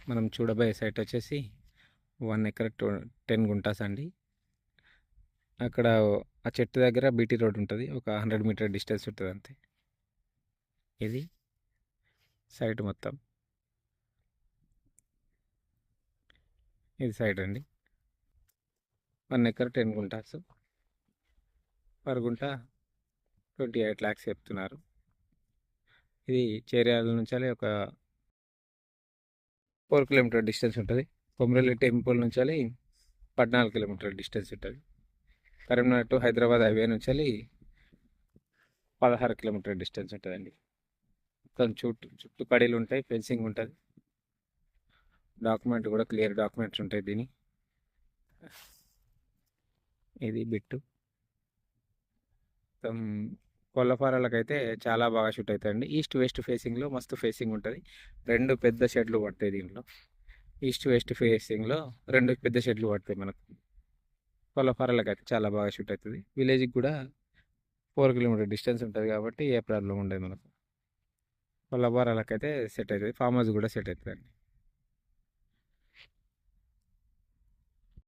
మనం చూడబోయే సైట్ వచ్చేసి 1 ఎకర్ 10 గుంటాస్ అండి. అక్కడ ఆ చెట్టు దగ్గర బీటీ రోడ్ ఉంటుంది. ఒక 100 మీటర్ డిస్టెన్స్ ఉంటుంది అంతే. ఇది సైట్ మొత్తం. ఇది సైట్ అండి. 1 ఎకర్ 10 గుంటాస్. పర్ గుంట 28 lakhs చెప్తున్నారు. ఇది చేర్యాల నుంచి ఒక 4 కిలోమీటర్ డిస్టెన్స్ ఉంటుంది. కొమరల్లి టెంపుల్ నుంచి 14 కిలోమీటర్ డిస్టెన్స్ ఉంటుంది. కరీంనగర్ టు హైదరాబాద్ హైవే నుంచి 16 కిలోమీటర్ డిస్టెన్స్ ఉంటుందండి. మొత్తం చుట్టూ కడీలు ఉంటాయి, ఫెన్సింగ్ ఉంటుంది. డాక్యుమెంట్ కూడా క్లియర్ డాక్యుమెంట్స్ ఉంటాయి దీని. ఇది బిట్టు మొత్తం కోళ్ళఫారాలకు అయితే చాలా బాగా షూట్ అవుతాయండి. ఈస్ట్ వెస్ట్ ఫేసింగ్లో మస్తు ఫేసింగ్ ఉంటుంది. 2 పెద్ద షెడ్లు పడతాయి దీంట్లో. ఈస్ట్ వెస్ట్ ఫేసింగ్లో 2 పెద్ద షెడ్లు పడతాయి మనకు. కోళ్ళఫారాలకు అయితే చాలా బాగా షూట్ అవుతుంది. విలేజ్కి కూడా 4 కిలోమీటర్ డిస్టెన్స్ ఉంటుంది కాబట్టి ఏ ప్రాబ్లం ఉండదు మనకు. కోళ్ళఫారాలకు అయితే సెట్ అవుతుంది. ఫామ్ హౌస్ కూడా సెట్ అవుతుంది అండి.